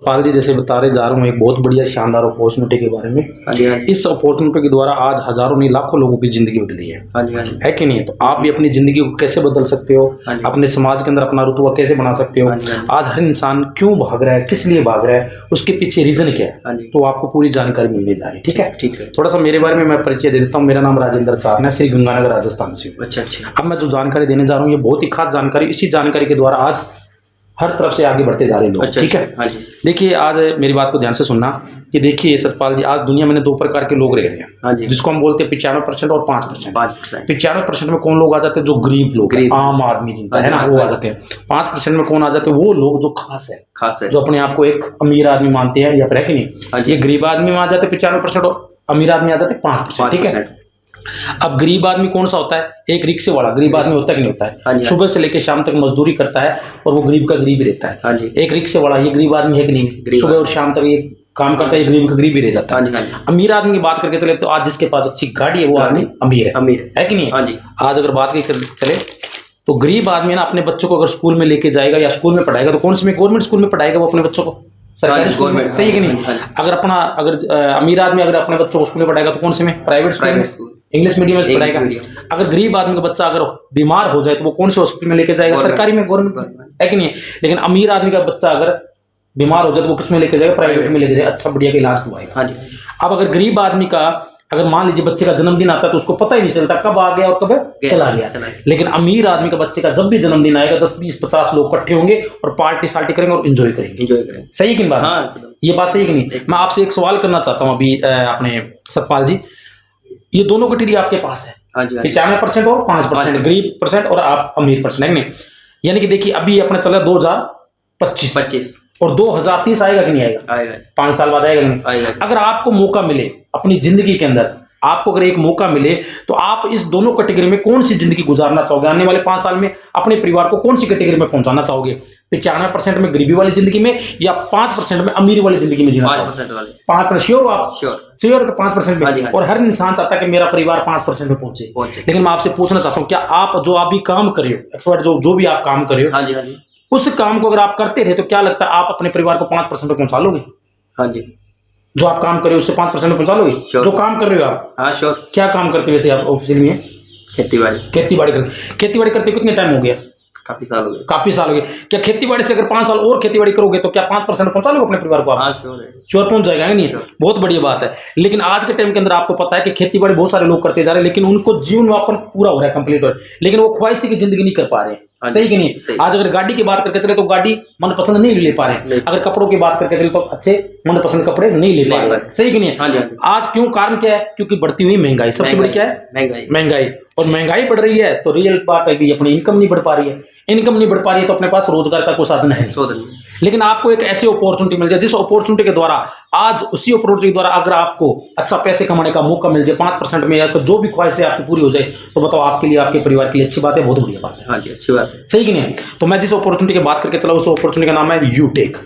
सतपाल जी, जैसे बता रहे जा रहा हूँ एक बहुत बढ़िया शानदार अपॉर्चुनिटी के बारे में। हाँ जी, हाँ जी। इस अपॉर्चुनिटी के द्वारा आज हजारों नहीं लाखों लोगों की जिंदगी बदली है। हाँ जी, हाँ जी। है कि नहीं? तो आप भी अपनी जिंदगी को कैसे बदल सकते हो, हाँ जी। अपने समाज के अंदर अपना रुतबा कैसे बना सकते हो, हाँ जी, हाँ जी। आज हर इंसान क्यों भाग रहा है, किस लिए भाग रहा है, उसके पीछे रीजन क्या है, हाँ जी। तो आपको पूरी जानकारी मिलने जा रही है। ठीक है, ठीक है। थोड़ा सा मेरे बारे में मैं परिचय दे देता हूँ। मेरा नाम राजेंद्र चारण है, श्री गंगानगर राजस्थान से हूँ। अच्छा अच्छा। अब मैं जो जानकारी देने जा रहा हूँ ये बहुत ही खास जानकारी, इसी जानकारी के द्वारा आज हर तरफ से आगे बढ़ते जा रहे लोग। अच्छा, ठीक है। हाँ जी। देखिए, आज मेरी बात को ध्यान से सुनना कि देखिए सतपाल जी, आज दुनिया में दो प्रकार के लोग रह रहे हैं। हाँ जी। जिसको हम बोलते हैं 95% और 5%। 5%। 95% में कौन लोग आ जाते हैं? जो गरीब लोग, आम आदमी जिनका है ना, वो आ जाते हैं। 5% में कौन आ जाते हैं? वो लोग जो खास है, जो अपने आप को एक अमीर आदमी मानते हैं, या फिर है कि नहीं, ये गरीब आदमी में आ जाते हैं 95% और अमीर आदमी आ जाते हैं 5%। ठीक है। अब गरीब आदमी कौन सा होता है? एक रिक्शे वाला गरीब आदमी होता है कि नहीं होता है? सुबह से लेकर शाम तक मजदूरी करता है और वो गरीब का गरीब ही रहता है। हाँ जी। एक रिक्शे वाला, ये गरीब आदमी है कि नहीं? सुबह और शाम तक ये काम करता है, ये गरीब का गरीब ही रह जाता है। हाँ जी। अमीर आदमी की बात करके चले तो आज जिसके पास अच्छी गाड़ी है वो आदमी अमीर है कि नहीं? हाँ जी। आज अगर बात चले तो गरीब आदमी ना अपने बच्चों को अगर स्कूल में लेके जाएगा या स्कूल में पढ़ाएगा तो कौन से में? गवर्नमेंट स्कूल में पढ़ाएगा वो अपने बच्चों को, सरकारी स्कूल में। सही है कि नहीं? अगर अमीर आदमी अगर अपने बच्चों को स्कूल में पढ़ाएगा तो कौन से में? प्राइवेट स्कूल में, इंग्लिश मीडियम में पढ़ाएगा। अगर गरीब आदमी का बच्चा अगर बीमार हो जाए तो वो कौन से हॉस्पिटल में लेके जाएगा? सरकारी में, गवर्नमेंट, है कि नहीं? लेकिन अमीर आदमी का बच्चा अगर बीमार हो जाए तो वो किस में लेके जाएगा? प्राइवेट में लेके जाएगा, अच्छा बढ़िया का इलाज करवाएगा। अब अगर गरीब आदमी का अगर मान लीजिए बच्चे का जन्मदिन आता है तो उसको पता ही नहीं चलता कब आ गया और कब चला गया। लेकिन अमीर आदमी का बच्चे का जब भी जन्मदिन आएगा 10 20 50 लोग इकट्ठे होंगे और पार्टी साल्टी करेंगे और एंजॉय करेंगे। सही है कि बात? हाँ, ये बात सही है कि नहीं? मैं आपसे एक सवाल करना चाहता हूँ अभी अपने सतपाल जी, ये दोनों कैटेगरी आपके पास है, 95% और 5%, गरीब परसेंट और आप अमीर परसेंट, है नहीं? यानी कि देखिए अभी अपना चला 2025 और 2030 आएगा कि नहीं आएगा? 5 साल बाद आएगा कि नहीं? अगर आपको मौका मिले अपनी जिंदगी के अंदर, आपको अगर एक मौका मिले तो आप इस दोनों कैटेगरी में कौन सी जिंदगी गुजारना चाहोगे? आने वाले 5 साल में अपने परिवार को कौन सी कैटेगरी में पहुंचाना चाहोगे? 95% में गरीबी वाली जिंदगी में या 5% में अमीरी वाली जिंदगी में जीना? 5% वाले। 5%? श्योर हो आप? श्योर 5% में। और हर इंसान चाहता है कि मेरा परिवार 5% में पहुंचे। लेकिन मैं आपसे पूछना चाहता हूँ, क्या आप जो अभी काम कर रहे हो, एक्सपर्ट जो भी आप काम कर रहे हो, उस काम को अगर आप करते थे तो क्या लगता है आप अपने परिवार को 5% में पहुंचा लोगे? हाँ जी। जो आप काम कर रहे हो उससे 5% में पहुंचा लोगे? जो काम कर रहे हो आप? हाँ श्योर। क्या काम करते हो वैसे आप ऑफिशियल में? खेती बाड़ी करते कितने टाइम हो गया? काफी साल हो गए। क्या खेती-बाड़ी से अगर 5 साल और खेती-बाड़ी करोगे तो क्या 5% पहुंचा लोगे अपने परिवार को आप? हाँ श्योर पहुंच जाएगा, नहीं? बहुत बढ़िया बात है। लेकिन आज के टाइम के अंदर आपको पता है कि खेती-बाड़ी बहुत सारे लोग करते जा रहे हैं, लेकिन उनको जीवन यापन पूरा हो रहा है, कंप्लीट हो रहा है, लेकिन वो ख्वाहिशी की जिंदगी नहीं कर पा रहे हैं। सही कि नहीं? आज अगर गाड़ी की बात करके चले तो गाड़ी मनपसंद नहीं ले पा रहे। अगर कपड़ों की बात करके चले तो अच्छे मनपसंद कपड़े नहीं ले पा रहे। सही कि नहीं? आज क्यों? कारण क्या है? क्योंकि बढ़ती हुई महंगाई। सबसे बड़ी क्या है? महंगाई। और महंगाई बढ़ रही है तो रियल बात है कि अपनी इनकम नहीं बढ़ पा रही है। इनकम नहीं बढ़ पा रही है तो अपने पास रोजगार का कोई साधन है नहीं। लेकिन आपको एक ऐसी अपॉर्चुनिटी मिल जाए जिस अपॉर्चुनिटी के द्वारा आज उसी अपॉर्चुनिटी के द्वारा अगर आपको अच्छा पैसे कमाने का मौका मिल जाए 5% में, या तो जो भी ख्वाहिश आपकी पूरी हो जाए, तो बताओ आपके लिए, आपके परिवार के लिए अच्छी बात है, बहुत बढ़िया बात है। हाँ जी, अच्छी बात है। सही कि नहीं? तो मैं जिस अपॉर्चुनिटी की बात करके चला उस अपॉर्चुनिटी का नाम है यूटेक।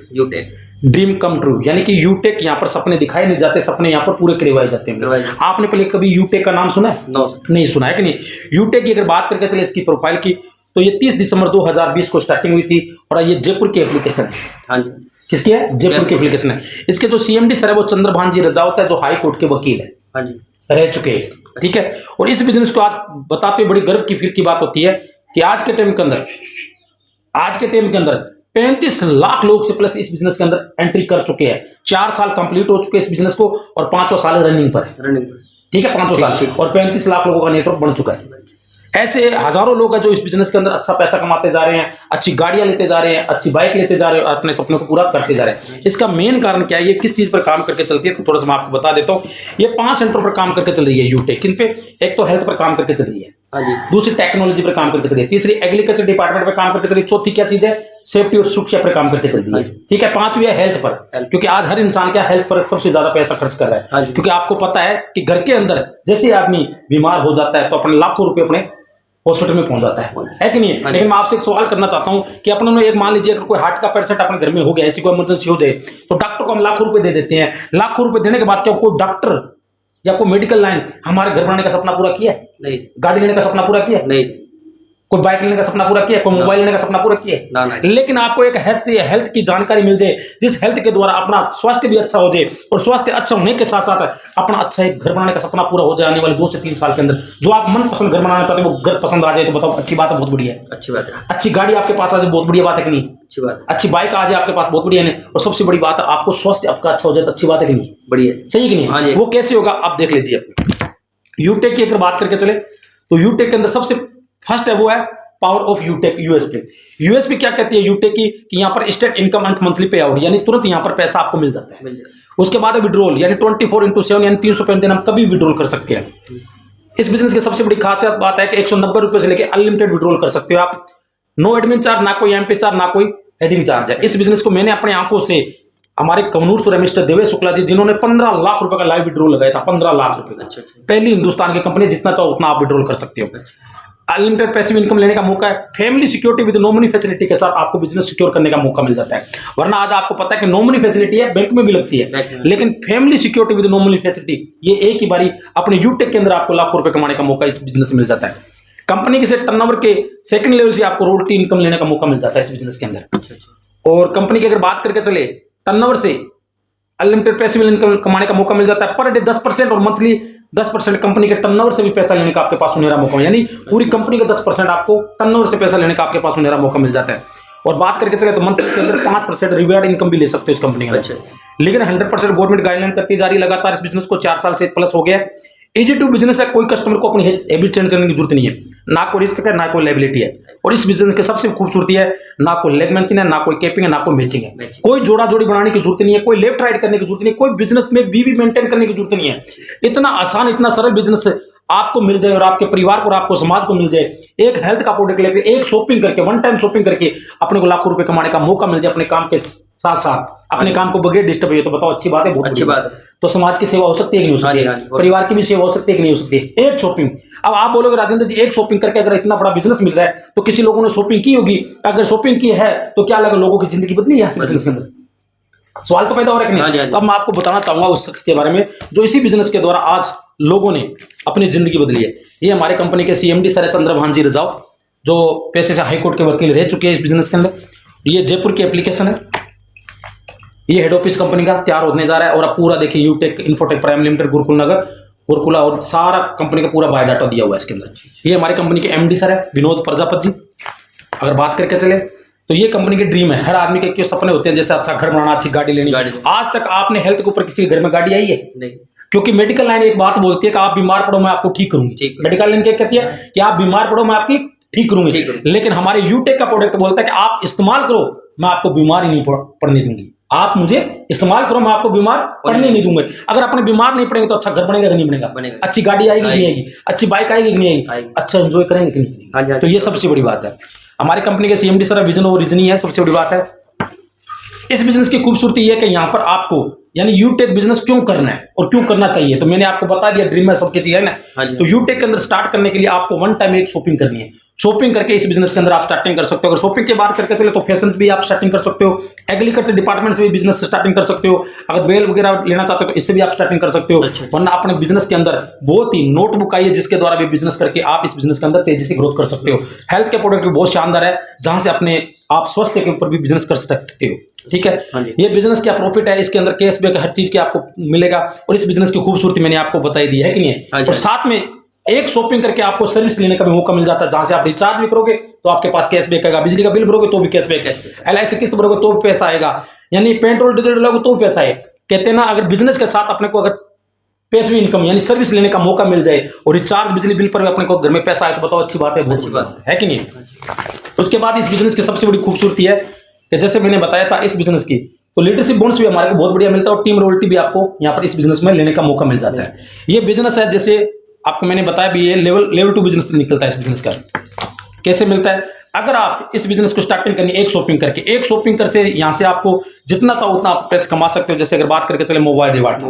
Dream come true. यानी कि यूटेक, यहाँ पर सपने दिखाए नहीं जाते, सपने यहाँ पर पूरे करवाए जाते हैं। आपने पहले कभी यूटेक का नाम सुना है? नहीं सुना है कि नहीं? यूटेक की अगर बात करके चले इसकी प्रोफाइल की तो ये 30 दिसंबर 2020 को स्टार्टिंग हुई थी और ये जयपुर की एप्लीकेशन है। हाँ जी। किसकी है? जयपुर की एप्लीकेशन है। इसके जो CMD सर है वो चंद्रभान जी रजावत है, जो हाई कोर्ट के वकील है। हाँ जी, रह चुके हैं। ठीक है। और इस बिजनेस को आज बताते हुए बड़ी गर्व की फील की बात होती है कि आज के टाइम के अंदर 35 लाख लोग से प्लस इस बिजनेस के अंदर एंट्री कर चुके हैं। 4 साल कंप्लीट हो चुके हैं इस बिजनेस को और 5वां साल रनिंग पर है। ठीक है, 5वां साल और 35 लाख लोगों का नेटवर्क बन चुका है। ऐसे हजारों लोग हैं जो इस बिजनेस के अंदर अच्छा पैसा कमाते जा रहे हैं, अच्छी गाड़ियां लेते जा रहे हैं, अच्छी बाइक लेते जा रहे हैं, अपने सपनों को पूरा करते जा रहे हैं। इसका मेन कारण क्या है? ये किस चीज पर काम करके चलती है? तो थोड़ा सा मैं आपको बता देता हूँ। ये 5 सेंटर पर काम करके चल रही है यूटेक। किन पे? एक तो हेल्थ पर काम करके चल रही है, दूसरी टेक्नोलॉजी पर काम करके चल रही है, तीसरी एग्रीकल्चर डिपार्टमेंट पर काम करके चल रही है, चौथी क्या चीज है? सेफ्टी और सुरक्षा पर काम करके चल रही है। ठीक है। 5वीं है हेल्थ पर, क्योंकि आज हर इंसान क्या हेल्थ पर सबसे ज्यादा पैसा खर्च कर रहा है। क्योंकि आपको पता है कि घर के अंदर जैसे आदमी बीमार हो जाता है तो अपने लाखों रुपए अपने हॉस्पिटल में पहुंच जाता है कि नहीं? लेकिन मैं आपसे एक सवाल करना चाहता हूं कि अपने एक मान लीजिए अगर कोई हार्ट का पेशेंट अपने घर में हो गया, ऐसी कोई इमरजेंसी हो जाए तो डॉक्टर को हम लाखों रुपए दे देते हैं। लाखों रुपए देने के बाद क्या कोई डॉक्टर या कोई मेडिकल लाइन हमारे घर बनाने का सपना पूरा किया? नहीं। गाड़ी लेने का सपना पूरा किया? नहीं। कोई बाइक लेने का सपना पूरा किया, कोई मोबाइल लेने का सपना पूरा किया, लेकिन आपको एक हेल्थ की जानकारी मिल जाए, जिस हेल्थ के द्वारा अपना स्वास्थ्य भी अच्छा हो जाए, और स्वास्थ्य अच्छा होने के साथ साथ अपना अच्छा एक घर बनाने का सपना पूरा हो जाए आने वाले 2 से 3 साल के अंदर। जो आप मन पसंद घर बनाना चाहते हैं वो घर पसंद आ जाए तो बताओ अच्छी बात है, बहुत बढ़िया है। अच्छी बात है। अच्छी गाड़ी आपके पास आ जाए, बहुत बढ़िया बात है कि नहीं? अच्छी बात है। अच्छी बाइक आ जाए आपके पास, बहुत बढ़िया है। और सबसे बड़ी बात है आपको स्वास्थ्य आपका अच्छा हो जाए तो अच्छी बात है कि नहीं? बढ़िया, सही कि नहीं? वो कैसे होगा आप देख लीजिए। यूटेक की अगर बात करके चले तो यूटेक के अंदर सबसे फर्स्ट है वो है पावर ऑफ यूटेक यूएसपी। यूएसपी क्या कहती है यूटेक की कि यहाँ पर स्टेट इनकम एंड मंथली पे आउट, यानी तुरंत यहाँ पर पैसा आपको मिल जाता है। उसके बाद विड्रॉल, यानी 24/7 यानी 365 दिन हम कभी विड्रॉल कर सकते हैं। इस बिजनेस की सबसे बड़ी खासियत बात है कि 190 रुपए से लेकर अनलिमिटेड विड्रॉल कर सकते हो आप। नो एडमिन चार्ज, ना कोई एमपी चार्ज, ना कोई हेडिंग चार्ज है। इस बिजनेस को मैंने अपनी आंखों से हमारे कमनूर से मिस्टर देवेश शुक्ला जी, जिन्होंने 15 लाख रुपए का लाइव विड्रॉल लगाया था, 15 लाख रुपए का। पहली हिंदुस्तान की कंपनी, जितना चाहो उतना आप विड्रॉल कर सकते हो। अनलिमिटेड पैसिव इनकम लेने का मौका है। Family security with nominee facility के साथ आपको बिजनेस सिक्योर करने का मौका मिल जाता है। वरना आज आपको पता है कि नॉमिनी फैसिलिटी है, बैंक में भी लगती है, लेकिन family security with nominee facility, ये एक ही बारी अपने यूटेक के अंदर आपको लाखों रुपए कमाने का मौका इस बिजनेस में मिल जाता है। कंपनी के से टर्नओवर के सेकंड लेवल से आपको रोयल्टी इनकम लेने का मौका मिल जाता है इस बिजनेस के अंदर। और कंपनी की अगर बात करके चले, टर्नओवर से अनलिमिटेड पैसिव इनकम कमाने का मौका मिल जाता है। पर डे 10% और मंथली 10% कंपनी के टर्नओवर से भी पैसा लेने का आपके पास सुनहरा मौका, यानी पूरी कंपनी का 10% आपको टर्नओवर से पैसा लेने का आपके पास सुनहरा मौका मिल जाता है। और बात करके चले तो मंथली के अंदर 5% रिवार्ड इनकम भी ले सकते हो इस कंपनी के अंदर। लेकिन 100% गवर्नमेंट गाइडलाइन करती जा रही है लगातार। इस बिजनेस को 4 साल से प्लस हो गया। इजी टू बिजनेस है, कोई कस्टमर को अपनी हैबिट चेंज करने की जरूरत नहीं है, ना कोई रिस्क है, ना कोई लायबिलिटी है। और इस बिजनेस की सबसे खूबसूरती है, ना कोई लेग मैचिंग है, ना कोई कैपिंग है, ना कोई मैचिंग है। कोई जोड़ा जोड़ी बनाने की जरूरत नहीं है, कोई लेफ्ट राइट करने की जरूरत नहीं है, कोई बिजनेस में बीवी मेंटेन करने की जरूरत नहीं है। इतना आसान, इतना सरल बिजनेस आपको मिल जाए और आपके परिवार को और आपको समाज को मिल जाए। एक हेल्थ का प्रोडक्ट लेकर, एक शॉपिंग करके, वन टाइम शॉपिंग करके अपने को लाखों रुपए कमाने का मौका मिल जाए अपने काम के साथ साथ, अपने काम को बगैर डिस्टर्ब हुए, तो बताओ अच्छी बात है, बहुत अच्छी बात है। तो समाज की सेवा हो सकती है कि नहीं हो सकती? परिवार की भी सेवा हो सकती है कि नहीं हो सकती? एक शॉपिंग। अब आप बोलोगे राजेंद्र जी एक शॉपिंग करके अगर इतना बड़ा बिजनेस मिल रहा है तो किसी लोगों ने शॉपिंग की होगी, अगर शॉपिंग की है तो क्या लगा लोगों की जिंदगी बदली है बिजनेस के अंदर? सवाल तो पैदा हो रहा है कि नहीं? अब मैं आपको बताना चाहूंगा उस शख्स के बारे में जो इसी बिजनेस के द्वारा आज लोगों ने अपनी जिंदगी बदली है। ये हमारे कंपनी के CMD सर है चंद्रभान जी रजाव, जो पेशे से हाईकोर्ट के वकील रह चुके हैं इस बिजनेस के अंदर। ये जयपुर की एप्लीकेशन है, ये हेड ऑफिस कंपनी का तैयार होने जा रहा है। और अब पूरा देखिए यूटेक इन्फोटेक प्राइम लिमिटेड गुरुकुल नगर गुरुकुला और सारा कंपनी का पूरा बायोडाटा दिया हुआ है इसके अंदर। ये हमारी कंपनी के MD सर है विनोद प्रजापति जी। अगर बात करके चले तो ये कंपनी के ड्रीम है, हर आदमी के क्यों सपने होते हैं, जैसे अच्छा घर बनाना, अच्छी गाड़ी लेनी। आज तक आपने हेल्थ के ऊपर किसी के घर में गाड़ी आई है? नहीं। क्योंकि मेडिकल लाइन एक बात बोलती है कि आप बीमार पड़ो मैं आपको ठीक करूंगी। मेडिकल लाइन क्या कहती है कि आप बीमार पड़ो मैं आपकी ठीक करूंगी। लेकिन हमारे यूटेक का प्रोडक्ट बोलता है कि आप इस्तेमाल करो मैं आपको बीमार ही नहीं पड़ने दूंगी। आप मुझे इस्तेमाल करो मैं आपको बीमार पड़ने नहीं दूंगा। अगर अपने बीमार नहीं पड़ेंगे तो अच्छा घर बनेगा कि नहीं बनेगा? अच्छी गाड़ी आएगी कि नहीं आएगी? अच्छी बाइक आएगी कि नहीं आएगी? अच्छा एंजॉय करेंगे कि नहीं? तो ये सबसे बड़ी बात है। हमारी कंपनी के CMD सर विजन और रीजनिंग है, सबसे बड़ी बात है। इस बिजनेस की खूबसूरती है कि यहाँ पर आपको यानी यूटेक बिजनेस क्यों करना है और क्यों करना चाहिए, तो मैंने आपको बता दिया। ड्रीम है सबके चीज है ना। तो यूटेक के अंदर स्टार्ट करने के लिए आपको वन टाइम एक शॉपिंग करनी है। शॉपिंग करके इस बिजनेस के अंदर आप स्टार्टिंग कर सकते हो। अगर शॉपिंग की बात करके चले तो फैशन भी आप स्टार्टिंग कर सकते हो, एग्रीकल्चर डिपार्टमेंट से भी बिजनेस स्टार्टिंग कर सकते हो। अगर बेल वगैरह लेना चाहते हो तो इससे भी आप स्टार्टिंग कर सकते हो। वरना अपने बिजनेस के अंदर बहुत ही नोटबुक आई है जिसके द्वारा भी बिजनेस करके आप इस बिजनेस के अंदर तेजी से ग्रोथ कर सकते हो। हेल्थ के प्रोडक्ट भी बहुत शानदार है जहां से अपने आप स्वास्थ्य के ऊपर भी बिजनेस कर सकते हो। ठीक है, ये बिजनेस क्या प्रॉफिट है, इसके अंदर कैशबैक हर चीज के आपको मिलेगा। और इस बिजनेस की खूबसूरती मैंने आपको बताई दी है कि नहीं। और साथ में एक शॉपिंग करके आपको सर्विस लेने का भी मौका मिल जाता है, जहां से आप रिचार्ज भी करोगे तो आपके पास कैशबैक आएगा, बिजली का बिल भरोगे तो भी कैशबैक है, LIC किस्त भरोगे तो भी पैसा आएगा, यानी पेट्रोल डीजल डलोगे तो भी पैसा है। कहते हैं ना अगर बिजनेस के साथ अपने को अगर पैसिव इनकम यानी सर्विस लेने का मौका मिल जाए और रिचार्ज बिजली बिल पर भी अपने को घर में पैसा आए तो बताओ अच्छी बात है, बहुत अच्छी बात है कि नहीं। उसके बाद इस बिजनेस की सबसे बड़ी खूबसूरती है कि जैसे मैंने बताया था इस बिजनेस की तो लीडरशिप बोनस भी हमारे को बहुत बढ़िया मिलता है और टीम रॉयल्टी भी आपको यहाँ पर इस बिजनेस में लेने का मौका मिल जाता है। ये बिजनेस है जैसे आपको मैंने बताया भी ये लेवल 2 बिजनेस निकलता है इस बिजनेस का। कैसे मिलता है, अगर आप इस बिजनेस को स्टार्टिंग करनी एक शॉपिंग कर से यहाँ से आपको जितना चाहो उतना आप पैसे कमा सकते हो। जैसे अगर बात करके चले मोबाइल रिवार्ड,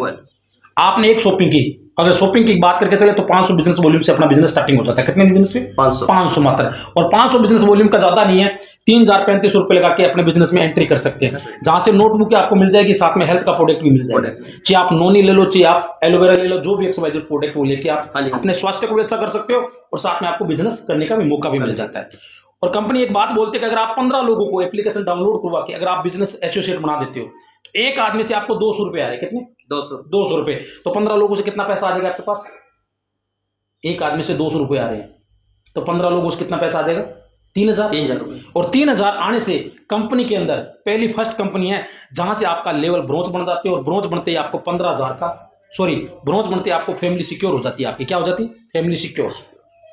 आपने एक शॉपिंग की, अगर शॉपिंग की बात करके चले तो 500 बिजनेस वॉल्यूम से अपना बिजनेस स्टार्टिंग हो जाता है। कितने बिजनेस से? 500 मात्र। और 500 बिजनेस वॉल्यूम का ज्यादा नहीं है, 3035 रुपए लगा के अपने बिजनेस में एंट्री कर सकते हैं, जहां से नोटबुक आपको मिल जाएगी, साथ में हेल्थ का प्रोडक्ट भी मिल जाएगा। चाहे आप नोनी ले लो, चाहे आप एलोवेरा ले लो, जो भी XYZ प्रोडक्ट वो लेके आप अपने स्वास्थ्य को भी अच्छा कर सकते हो और साथ में आपको बिजनेस करने का भी मौका भी मिल जाता है। और कंपनी एक बात बोलती है कि अगर आप 15 लोगों को एप्लीकेशन डाउनलोड करवा के अगर आप बिजनेस एसोसिएट बना देते हो तो एक आदमी से आपको 200 रुपए आ रहे। कितने? 200 रुपए। तो 15 लोगों से कितना पैसा आ जाएगा आपके पास? एक आदमी से 200 रुपए आ रहे हैं तो 15 लोगों से कितना पैसा आ जाएगा? 3000 रुपए। और 3000 आने से कंपनी के अंदर पहली फर्स्ट कंपनी है जहां से आपका लेवल ब्रोंज बन जाते है और ब्रोंज बनते ही आपको 15,000 का ब्रोंज बनते ही आपको फैमिली सिक्योर हो जाती है। आपकी क्या हो जाती है?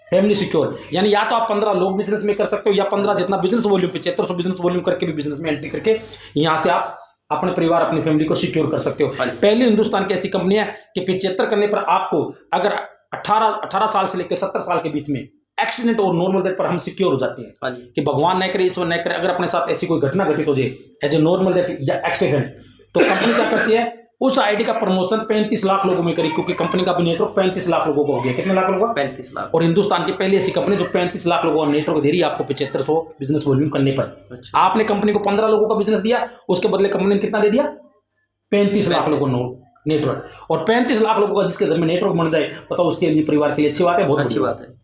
Family secure. यानी या तो आप 15 लोग बिजनेस में कर सकते हो या 15 जितना बिजनेस वॉल्यूम 7500 बिजनेस वॉल्यूम करके भी बिजनेस में एंट्री करके यहां से आप अपने परिवार अपनी फैमिली को सिक्योर कर सकते हो। पहली हिंदुस्तान की ऐसी कंपनी है कि 75 करने पर आपको अगर 18 साल से लेकर 70 साल के बीच में एक्सीडेंट और नॉर्मल डेथ पर हम सिक्योर हो जाते हैं कि भगवान न करे, ईश्वर न करे, अगर अपने साथ ऐसी कोई घटना घटित हो जाए एज ए नॉर्मल डेथ या एक्सीडेंट, तो कंपनी क्या करती है? उस आईडी का प्रमोशन 35 लाख लोगों में करी, क्योंकि कंपनी का भी नेटवर्क 35 लाख लोगों को हो गया। कितने लाख लोगों का? 35 लाख। और हिंदुस्तान की पहली ऐसी कंपनी जो 35 लाख लोगों का नेटवर्क दे रही है आपको 7500 बिजनेस वॉल्यूम करने पर। आपने कंपनी को 15 लोगों का बिजनेस दिया, उसके बदले कंपनी ने कितना दे दिया? 35 लाख लोगों को नेटवर्क। और 35 लाख लोगों का जिसके घर में नेटवर्क बन जाए, बताओ उसके लिए परिवार के लिए अच्छी बात है, बहुत अच्छी बात है।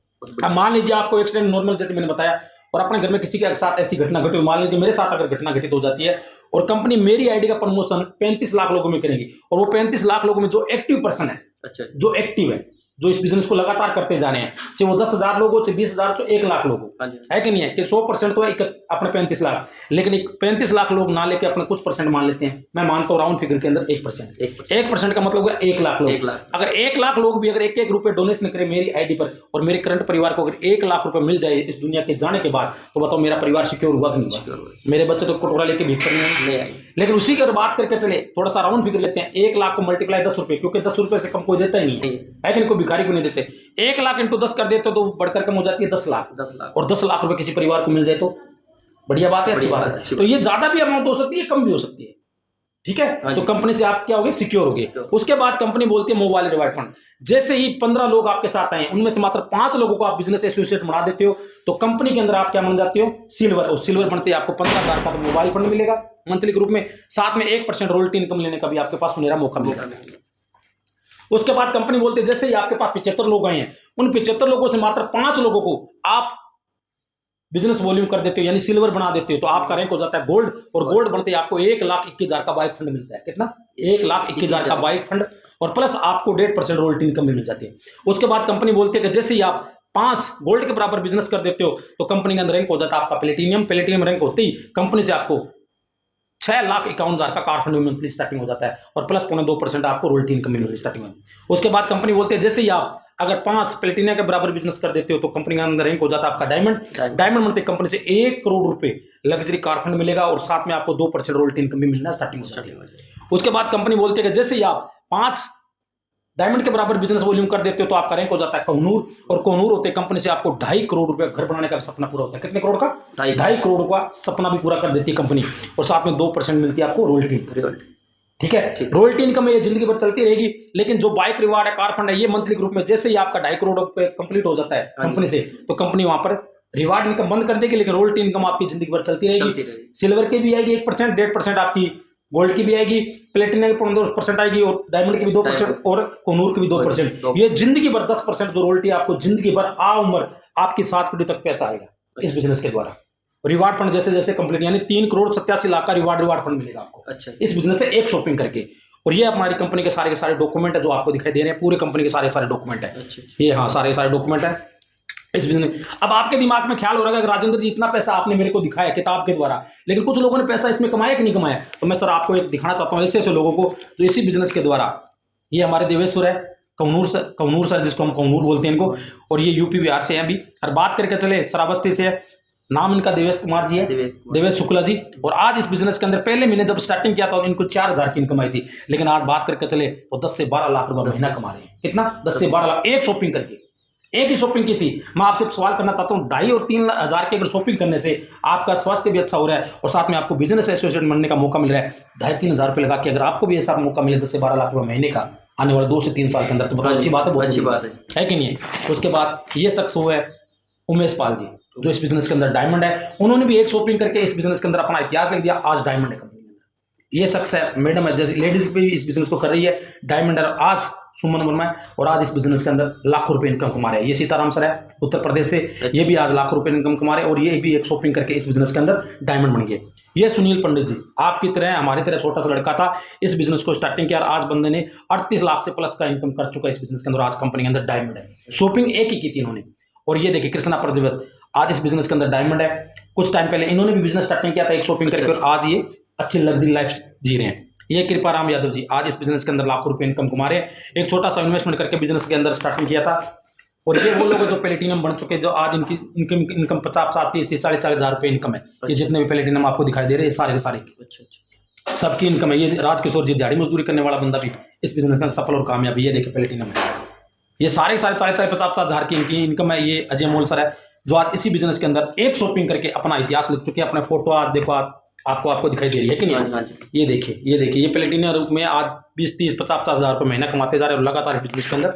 अब मान लीजिए आपको एक्सीडेंट नॉर्मल जैसे मैंने बताया और अपने घर में किसी के साथ ऐसी घटना घटी, मान लीजिए मेरे साथ अगर घटना घटित हो जाती है और कंपनी मेरी आईडी का प्रमोशन 35 लाख लोगों में करेगी और वो 35 लाख लोगों में जो एक्टिव पर्सन है, जो एक्टिव है, जो इस बिजनेस को लगातार करते जा रहे हैं, चाहे वो 10,000 लोग हो, चाहे 20,000, चाहे 1 लाख लोग हो, है कि नहीं है? कि 100% तो है अपने 35 लाख, लेकिन 35 लाख लोग ना लेके अपने कुछ परसेंट मान लेते हैं। मैं मानता हूँ राउंड फिगर के अंदर 1% का मतलब हुआ 1 लाख लोग। अगर 1 लाख लोग भी अगर 1-1 रुपए डोनेशन करें मेरी आईडी पर और मेरे करंट परिवार को अगर 1 लाख रुपए मिल जाए इस दुनिया के जाने के बाद, तो बताओ मेरा परिवार सिक्योर हुआ कि नहीं हुआ? मेरे बच्चे तो कटोरा लेके भीख नहीं आए। लेकिन उसी की अगर बात करके चले, थोड़ा सा राउंड फिगर लेते हैं, 1 लाख को मल्टीप्लाई 10 रुपए, क्योंकि 10 रुपए से कम कोई देता ही नहीं है कि कोई भिखारी को नहीं देते। 1 लाख इंटू 10 कर देते तो बढ़कर कम हो जाती है 10 लाख। और 10 लाख रुपए किसी परिवार को मिल जाए तो बढ़िया बात है, अच्छी बात है। तो ये ज्यादा भी अमाउंट हो सकती है, कम भी हो सकती है, ठीक है? तो कंपनी से आप क्या हो गए? सिक्योर हो गए। उसके बाद कंपनी बोलती है मोबाइल रिवार्ड फंड। जैसे ही 15 लोग आपके साथ आए, उनमें से मात्र 5 लोगों को आप बिजनेस एसोसिएट बना देते हो, तो कंपनी के अंदर आप क्या बन जाते हो? सिल्वर। और सिल्वर बनते ही आपको 15,000 का तो मोबाइल फंड मिलेगा मंथली ग्रुप में, साथ में 1% रॉयल्टी इनकम लेने का भी आपके पास सुनहरा मौका मिलेगा। उसके बाद कंपनी बोलती है जैसे ही आपके पास 75 लोग आए हैं, उन 75 लोगों से मात्र 5 लोगों को आप बिजनेस वॉल्यूम कर देते हो, यानी सिल्वर बना देते हो, तो आपका रैंक हो जाता है गोल्ड। और गोल्ड बनते ही आपको 1,21,000 का बाइक फंड मिलता है। कितना? 1,21,000 का बाइक फंड, और प्लस आपको 1.5% रॉयल्टी इनकम भी मिल जाती है। उसके बाद कंपनी बोलती है कि जैसे ही आप 5 गोल्ड के बराबर बिजनेस कर देते हो तो कंपनी के अंदर रैंक हो जाता है आपका प्लेटिनियम रैंक होते ही कंपनी से आपको 6,51,000 का कार फंड मंथली स्टार्टिंग हो जाता है और प्लस 0.2% आपको रॉयल्टी इनकम मिल रही है स्टार्टिंग में। उसके बाद कंपनी बोलती है जैसे ही आप अगर 5 प्लेटिनियम के बराबर बिजनेस कर देते हो तो कंपनी के अंदर रैंक हो जाता है आपका डायमंड बनते कंपनी से 1 करोड़ रुपए लग्जरी कार फंड मिलेगा और साथ में आपको 2% रॉयल्टी इनकम भी मिलना स्टार्टिंग हो जाती है। उसके बाद कंपनी बोलती है कि जैसे ही आप 5 डायमंड के बराबर बिजनेस वॉल्यूम कर देते हो तो आपका रैंक हो जाता है कोहनूर, और कोहनूर होते कंपनी से आपको 2.5 करोड़ रुपए घर बनाने का सपना पूरा होता है। कितने करोड़ का? 2.5 करोड़ का सपना भी पूरा कर देती है कंपनी, और साथ में 2% मिलती है आपको रॉयल्टी। ठीक है, रॉयल्टी इनकम ये जिंदगी भर चलती रहेगी। लेकिन जो बाइक रिवार्ड है, कार फंड है, ये मंथली ग्रुप में जैसे ही आपका 2.5 करोड़ रुपए कंप्लीट हो जाता है कंपनी से, तो कंपनी वहां पर रिवार्ड इनकम बंद कर देगी, लेकिन रॉयल्टी इनकम आपकी जिंदगी भर चलती रहेगी। सिल्वर की भी आएगी 1%, 1.5% आपकी गोल्ड की भी आएगी, प्लेटिनम की 2% आएगी, और डायमंड की भी 2% और कोहनूर की भी 2%। ये जिंदगी भर 10% जो रॉयल्टी आपको जिंदगी भर आ उम्र आपकी 7 पीढ़ी तक पैसा आएगा इस बिजनेस के द्वारा। रिवार्ड फंड जैसे जैसे कंप्लीट, यानी 3 करोड़ 87 लाख का रिवार्ड फंड मिलेगा आपको इस बिजनेस से एक शॉपिंग करके। और ये हमारी कंपनी के सारे डॉक्यूमेंट है जो आपको दिखाई दे रहे हैं, पूरी कंपनी के सारे डॉक्यूमेंट है ये। हाँ, सारे डॉक्यूमेंट है इस बिजनेस। अब आपके दिमाग में ख्याल हो रहा है कि राजेंद्र जी इतना पैसा आपने मेरे को दिखाया किताब के द्वारा, लेकिन कुछ लोगों ने पैसा इसमें कमाया कि नहीं कमाया? तो मैं सर आपको एक दिखाना चाहता हूँ ऐसे लोगों को जो इसी बिजनेस के द्वारा, ये हमारे देवेश्वर है, कौनूर सर जिसको हम कौनूर बोलते हैं इनको, और ये यूपी बिहार से हैं अभी। और बात करके चले श्रावस्ती से है, नाम इनका देवेश कुमार जी है, देवेश शुक्ला जी। और आज इस बिजनेस के अंदर पहले महीने जब स्टार्टिंग किया था इनको 4,000 की इनकम आई थी, लेकिन आज बात करके चले तो 10 से 12 लाख रुपए महीना कमा रहे हैं। कितना? 10 से 12 लाख एक शॉपिंग करके, एक ही शॉपिंग की थी। मैं आपसे सवाल करना चाहता हूँ, 2,500 और 3,000 की अगर शॉपिंग करने से आपका स्वास्थ्य भी अच्छा हो रहा है और साथ में आपको बिजनेस एसोसिएट बनने का मौका मिल रहा है, 2,500-3,000 रुपये लगा के अगर आपको भी ऐसा मौका मिले 10 से 12 लाख रुपये महीने का आने वाले 2 से 3 साल के अंदर, तो बहुत अच्छी बात है, बहुत अच्छी बात है कि नहीं है। तो उसके बाद ये शख्स हुए उमेश पाल जी, जो इस बिजनेस के अंदर डायमंड है। उन्होंने भी एक शॉपिंग करके इस बिजनेस के अंदर अपना इतिहास लिख दिया, आज डायमंड है कंपनी के अंदर। ये शख्स है, मैडम है, जैसे लेडीज भी इस बिजनेस को कर रही है, डायमंड है, आज सुमन वर्मा है और आज इस बिजनेस के अंदर लाखों रुपए इनकम कमा रहे हैं। ये सीताराम सर है उत्तर प्रदेश से, ये भी आज लाखों रुपए इनकम कमा रहे हैं और ये भी एक शॉपिंग करके इस बिजनेस के अंदर डायमंड बन गए। ये सुनील पंडित जी, आपकी तरह हमारी तरह छोटा सा लड़का था, इस बिजनेस को स्टार्टिंग किया, आज बंदे ने 38 लाख से प्लस का इनकम कर चुका है इस बिजनेस के अंदर, आज कंपनी के अंदर डायमंड है। शॉपिंग एक ही की थी इन्होंने। और ये देखिए कृष्णा प्रजापत, आज इस बिजनेस के अंदर डायमंड है। कुछ टाइम पहले इन्होंने भी बिजनेस स्टार्टिंग किया था एक शॉपिंग करके और आज ये अच्छी लग्जरी लाइफ जी रहे हैं। ये कृपाराम यादव जी, आज इस बिजनेस के अंदर लाखों रुपए इनकम कमा रहे हैं। एक छोटा सा इन्वेस्टमेंट करके बिजनेस के अंदर स्टार्टिंग किया था। और ये वो लोग जो प्लेटिनम बन चुके, जो आज इनकी इनकम 50-50, 30-30, 40-40 हज़ार रुपये इनकम है। ये जितने भी प्लेटिनम आपको दिखाई दे रहे हैं सारे के सारे सबकी इनकम है। ये राजकिशोर जी, दिहाड़ी मजदूरी करने वाला बंदा भी इस बिजनेस में सफल और कामयाब। ये देखिए प्लेटिनम है, ये सारे 40-50 हज़ार की इनकी इनकम है। ये अजय मोल सर है, जो आज इसी बिजनेस के अंदर एक शॉपिंग करके अपना इतिहास लिख चुके हैं। अपने फोटो आज देखो, आपको दिखाई दे रही है कि नहीं? ये देखिए, ये प्लेटिनियम रूप में आज 20-30-50 हज़ार रुपये महीना कमाते जा रहे हैं और लगातार बिजनेस के अंदर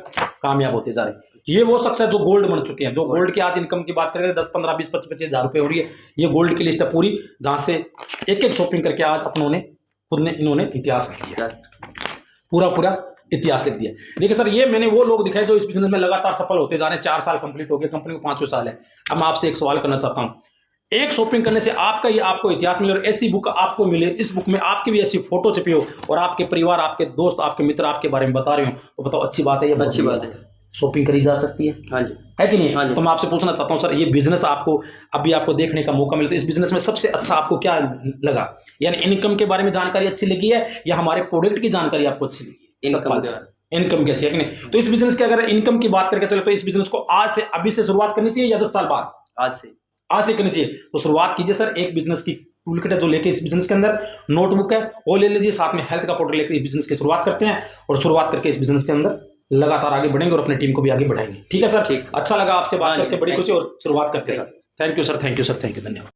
कामयाब होते जा रहे हैं। ये वो शख्स है जो गोल्ड बन चुके हैं, जो गोल्ड की आज इनकम की बात करें 10-15-20-25 हज़ार रुपये हो रही है। ये गोल्ड की लिस्ट है पूरी, जहाँ से एक शॉपिंग करके आज इन्होंने इतिहास लिख दिया, पूरा इतिहास लिख दिया। देखिए सर, ये मैंने वो लोग दिखाए जो इस बिजनेस में लगातार सफल होते जा रहे हैं। 4 साल कंप्लीट हो गए, कंपनी को 5वें साल है। अब मैं आपसे एक सवाल करना चाहता हूँ, एक शॉपिंग करने से आपको इतिहास मिले और ऐसी बुक आपको मिले, इस बुक में आपकी भी ऐसी फोटो छपी हो और आपके परिवार, आपके दोस्त, आपके मित्र आपके बारे में बता रहे हो, तो बताओ अच्छी बात है? ये अच्छी बात है। शॉपिंग करी जा सकती है, हाँ जी, है कि नहीं? हाँ जी। तो मैं आपसे पूछना चाहता हूँ सर, ये बिजनेस आपको देखने का मौका मिलता है, इस बिजनेस में सबसे अच्छा आपको क्या लगा? यानी इनकम के बारे में जानकारी अच्छी लगी है या हमारे प्रोडक्ट की जानकारी आपको अच्छी लगी है? इनकम की अच्छी है कि नहीं? तो इस बिजनेस की अगर इनकम की बात करके चले तो इस बिजनेस को अभी से शुरुआत करनी चाहिए या 10 साल बाद? आज से करनी चाहिए। तो शुरुआत कीजिए सर, एक बिजनेस की टूल किट है जो लेके इस बिजनेस के अंदर, नोटबुक है वो ले लीजिए, साथ में हेल्थ का पाउडर लेकर इस बिजनेस की शुरुआत करते हैं और शुरुआत करके इस बिजनेस के अंदर लगातार आगे बढ़ेंगे और अपनी टीम को भी आगे बढ़ाएंगे। ठीक है सर, ठीक, अच्छा लगा आपसे बात करके, बड़ी खुशी, और शुरुआत करते हैं सर। थैंक यू सर, धन्यवाद।